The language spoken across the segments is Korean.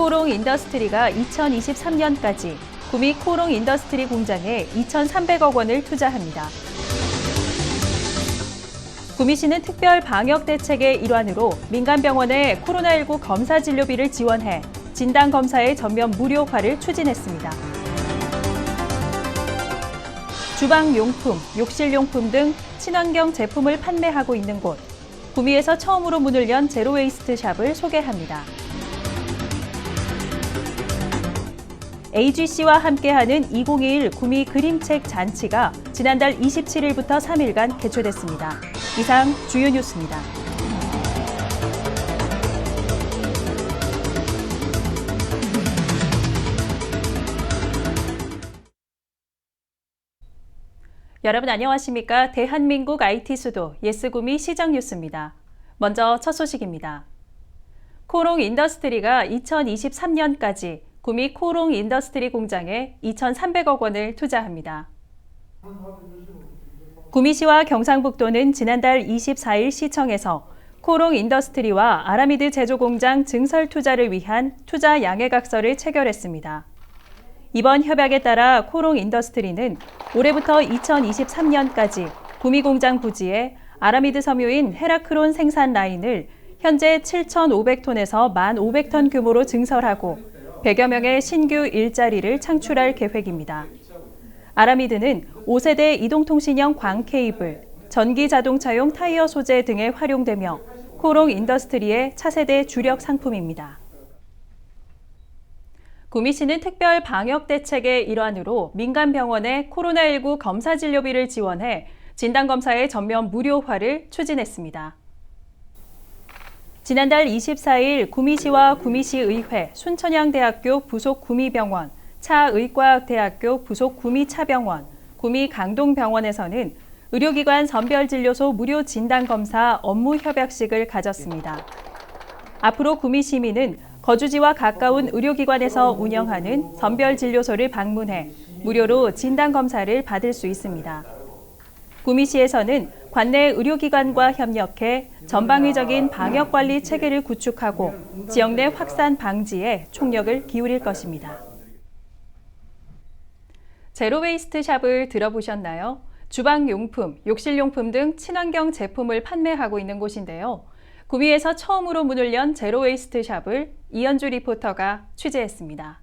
코롱 인더스트리가 2023년까지 구미 코롱 인더스트리 공장에 2,300억 원을 투자합니다. 구미시는 특별 방역 대책의 일환으로 민간병원에 코로나19 검사 진료비를 지원해 진단검사의 전면 무료화를 추진했습니다. 주방용품, 욕실용품 등 친환경 제품을 판매하고 있는 곳, 구미에서 처음으로 문을 연 제로웨이스트 샵을 소개합니다. AGC와 함께하는 2021 구미 그림책 잔치가 지난달 27일부터 3일간 개최됐습니다. 이상 주요 뉴스입니다. 여러분 안녕하십니까? 대한민국 IT 수도 예스구미 시정 뉴스입니다. 먼저 첫 소식입니다. 코롱 인더스트리가 2023년까지 구미 코롱 인더스트리 공장에 2,300억 원을 투자합니다. 구미시와 경상북도는 지난달 24일 시청에서 코롱 인더스트리와 아라미드 제조공장 증설 투자를 위한 투자 양해각서를 체결했습니다. 이번 협약에 따라 코롱 인더스트리는 올해부터 2023년까지 구미 공장 부지에 아라미드 섬유인 헤라크론 생산 라인을 현재 7,500톤에서 1,500톤 규모로 증설하고 100여 명의 신규 일자리를 창출할 계획입니다. 아라미드는 5세대 이동통신형 광 케이블, 전기 자동차용 타이어 소재 등에 활용되며 코롱 인더스트리의 차세대 주력 상품입니다. 구미시는 특별 방역 대책의 일환으로 민간병원에 코로나19 검사 진료비를 지원해 진단검사의 전면 무료화를 추진했습니다. 지난달 24일 구미시와 구미시의회, 순천향대학교 부속 구미병원, 차의과학대학교 부속 구미차병원, 구미강동병원에서는 의료기관 선별진료소 무료 진단검사 업무 협약식을 가졌습니다. 앞으로 구미시민은 거주지와 가까운 의료기관에서 운영하는 선별진료소를 방문해 무료로 진단검사를 받을 수 있습니다. 구미시에서는 관내 의료기관과 협력해 전방위적인 방역관리 체계를 구축하고 지역 내 확산 방지에 총력을 기울일 것입니다. 제로웨이스트 샵을 들어보셨나요? 주방용품, 욕실용품 등 친환경 제품을 판매하고 있는 곳인데요. 구미에서 처음으로 문을 연 제로웨이스트 샵을 이현주 리포터가 취재했습니다.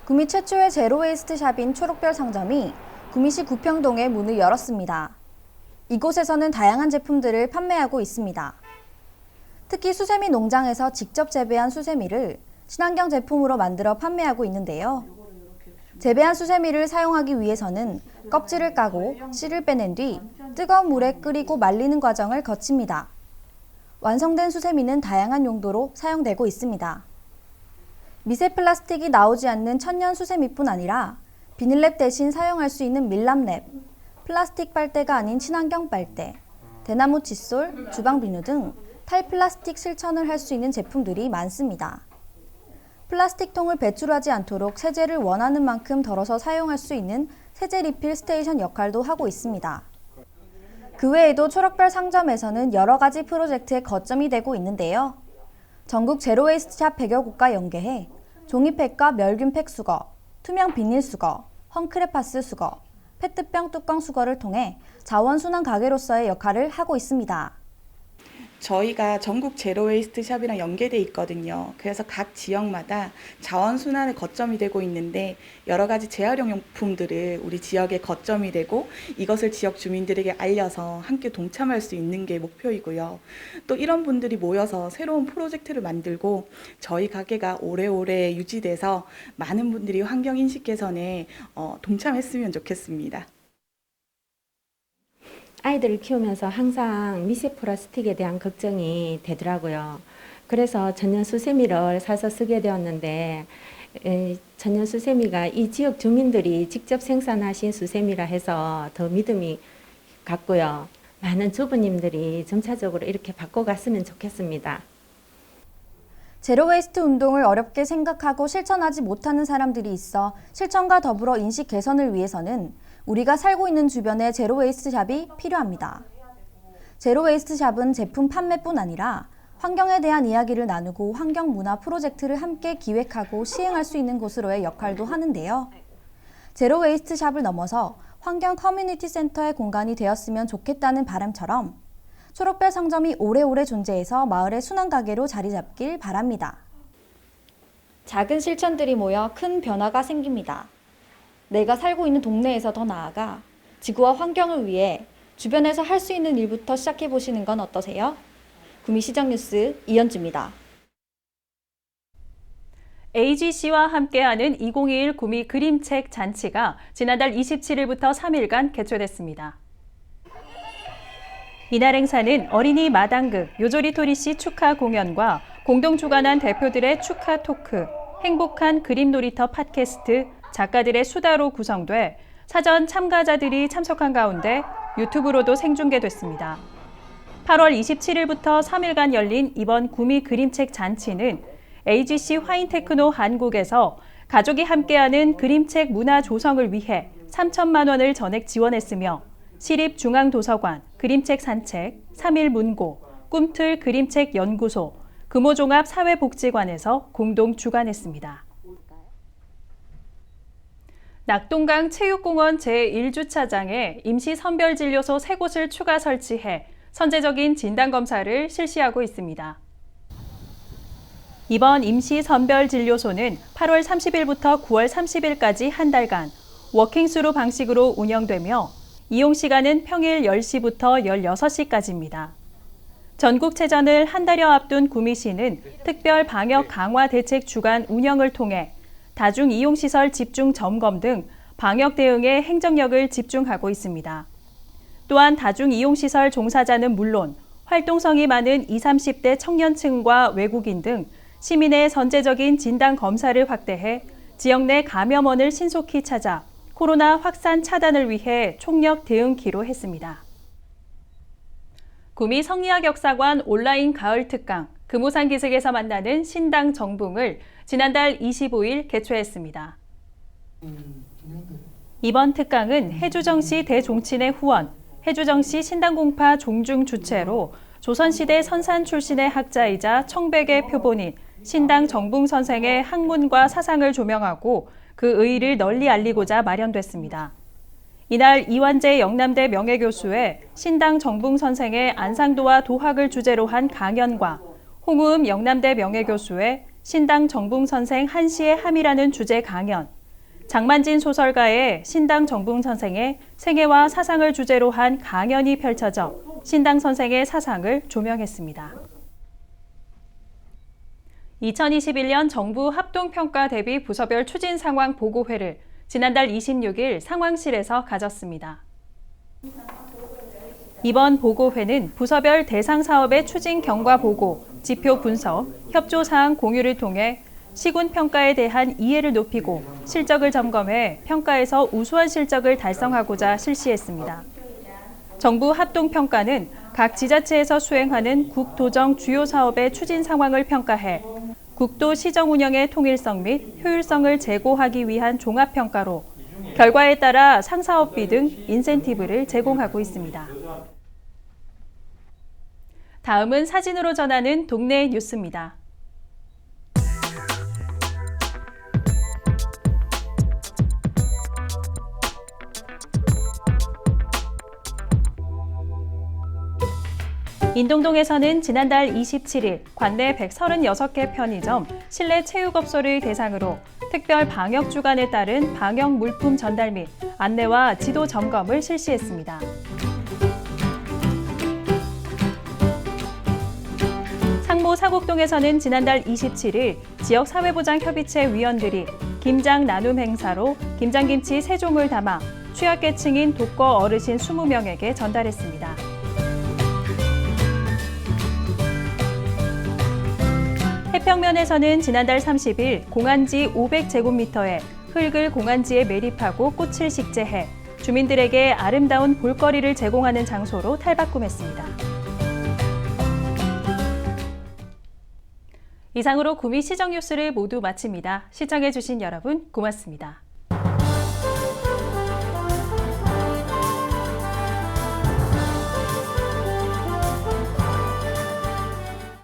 구미 최초의 제로웨이스트 샵인 초록별 상점이 구미시 구평동에 문을 열었습니다. 이곳에서는 다양한 제품들을 판매하고 있습니다. 특히 수세미 농장에서 직접 재배한 수세미를 친환경 제품으로 만들어 판매하고 있는데요. 재배한 수세미를 사용하기 위해서는 껍질을 까고 씨를 빼낸 뒤 뜨거운 물에 끓이고 말리는 과정을 거칩니다. 완성된 수세미는 다양한 용도로 사용되고 있습니다. 미세 플라스틱이 나오지 않는 천연 수세미뿐 아니라 비닐랩 대신 사용할 수 있는 밀랍랩, 플라스틱 빨대가 아닌 친환경 빨대, 대나무 칫솔, 주방 비누 등 탈플라스틱 실천을 할 수 있는 제품들이 많습니다. 플라스틱 통을 배출하지 않도록 세제를 원하는 만큼 덜어서 사용할 수 있는 세제 리필 스테이션 역할도 하고 있습니다. 그 외에도 초록별 상점에서는 여러 가지 프로젝트의 거점이 되고 있는데요. 전국 제로웨이스트 샵 100여 곳과 연계해 종이팩과 멸균팩 수거, 투명 비닐 수거, 헝크레파스 수거, 페트병 뚜껑 수거를 통해 자원순환 가게로서의 역할을 하고 있습니다. 저희가 전국 제로웨이스트 샵이랑 연계돼 있거든요. 그래서 각 지역마다 자원순환의 거점이 되고 있는데 여러 가지 재활용 용품들을 우리 지역의 거점이 되고 이것을 지역 주민들에게 알려서 함께 동참할 수 있는 게 목표이고요. 또 이런 분들이 모여서 새로운 프로젝트를 만들고 저희 가게가 오래오래 유지돼서 많은 분들이 환경인식 개선에 동참했으면 좋겠습니다. 아이들을 키우면서 항상 미세 플라스틱에 대한 걱정이 되더라고요. 그래서 천연 수세미를 사서 쓰게 되었는데 천연 수세미가 이 지역 주민들이 직접 생산하신 수세미라 해서 더 믿음이 갔고요. 많은 주부님들이 점차적으로 이렇게 바꿔갔으면 좋겠습니다. 제로웨이스트 운동을 어렵게 생각하고 실천하지 못하는 사람들이 있어 실천과 더불어 인식 개선을 위해서는 우리가 살고 있는 주변에 제로웨이스트 샵이 필요합니다. 제로웨이스트 샵은 제품 판매뿐 아니라 환경에 대한 이야기를 나누고 환경 문화 프로젝트를 함께 기획하고 시행할 수 있는 곳으로의 역할도 하는데요. 제로 웨이스트 샵을 넘어서 환경 커뮤니티 센터의 공간이 되었으면 좋겠다는 바람처럼 초록별 상점이 오래오래 존재해서 마을의 순환 가게로 자리 잡길 바랍니다. 작은 실천들이 모여 큰 변화가 생깁니다. 내가 살고 있는 동네에서 더 나아가 지구와 환경을 위해 주변에서 할 수 있는 일부터 시작해 보시는 건 어떠세요? 구미시정뉴스 이현주입니다. AGC와 함께하는 2021 구미 그림책 잔치가 지난달 27일부터 3일간 개최됐습니다. 이날 행사는 어린이 마당극, 요조리토리씨 축하 공연과 공동 주관한 대표들의 축하 토크, 행복한 그림 놀이터 팟캐스트, 작가들의 수다로 구성돼 사전 참가자들이 참석한 가운데 유튜브로도 생중계됐습니다. 8월 27일부터 3일간 열린 이번 구미 그림책 잔치는 AGC 화인테크노 한국에서 가족이 함께하는 그림책 문화 조성을 위해 3천만 원을 전액 지원했으며 시립중앙도서관, 그림책 산책, 3일 문고, 꿈틀 그림책 연구소, 금호종합 사회복지관에서 공동 주관했습니다. 낙동강 체육공원 제1주차장에 임시선별진료소 3곳을 추가 설치해 선제적인 진단검사를 실시하고 있습니다. 이번 임시선별진료소는 8월 30일부터 9월 30일까지 한 달간 워킹스루 방식으로 운영되며 이용시간은 평일 10시부터 16시까지입니다. 전국체전을 한 달여 앞둔 구미시는 특별 방역 강화 대책 주간 운영을 통해 다중이용시설 집중 점검 등 방역 대응에 행정력을 집중하고 있습니다. 또한 다중이용시설 종사자는 물론 활동성이 많은 20, 30대 청년층과 외국인 등 시민의 선제적인 진단 검사를 확대해 지역 내 감염원을 신속히 찾아 코로나 확산 차단을 위해 총력 대응키로 했습니다. 구미 성리학역사관 온라인 가을 특강, 금오산 기슭에서 만나는 신당 정붕을 지난달 25일 개최했습니다. 이번 특강은 해주정씨 대종친의 후원, 해주정씨 신당공파 종중 주최로 조선시대 선산 출신의 학자이자 청백의 표본인 신당 정붕 선생의 학문과 사상을 조명하고 그 의의를 널리 알리고자 마련됐습니다. 이날 이완재 영남대 명예교수의 신당 정붕 선생의 안상도와 도학을 주제로 한 강연과 홍우음 영남대 명예교수의 신당 정붕 선생 한시의 함이라는 주제 강연, 장만진 소설가의 신당 정붕 선생의 생애와 사상을 주제로 한 강연이 펼쳐져 신당 선생의 사상을 조명했습니다. 2021년 정부 합동평가 대비 부서별 추진 상황 보고회를 지난달 26일 상황실에서 가졌습니다. 이번 보고회는 부서별 대상 사업의 추진 경과 보고, 지표 분석, 협조 사항 공유를 통해 시군 평가에 대한 이해를 높이고 실적을 점검해 평가에서 우수한 실적을 달성하고자 실시했습니다. 정부 합동평가는 각 지자체에서 수행하는 국도정 주요 사업의 추진 상황을 평가해 국도 시정 운영의 통일성 및 효율성을 제고하기 위한 종합평가로 결과에 따라 상사업비 등 인센티브를 제공하고 있습니다. 다음은 사진으로 전하는 동네 뉴스입니다. 인동동에서는 지난달 27일 관내 136개 편의점, 실내 체육업소를 대상으로 특별 방역 주간에 따른 방역 물품 전달 및 안내와 지도 점검을 실시했습니다. 상모 사곡동에서는 지난달 27일 지역사회보장협의체 위원들이 김장 나눔 행사로 김장김치 3종을 담아 취약계층인 독거 어르신 20명에게 전달했습니다. 해평면에서는 지난달 30일 공안지 500제곱미터의 흙을 공안지에 매립하고 꽃을 식재해 주민들에게 아름다운 볼거리를 제공하는 장소로 탈바꿈했습니다. 이상으로 구미 시정 뉴스를 모두 마칩니다. 시청해주신 여러분 고맙습니다.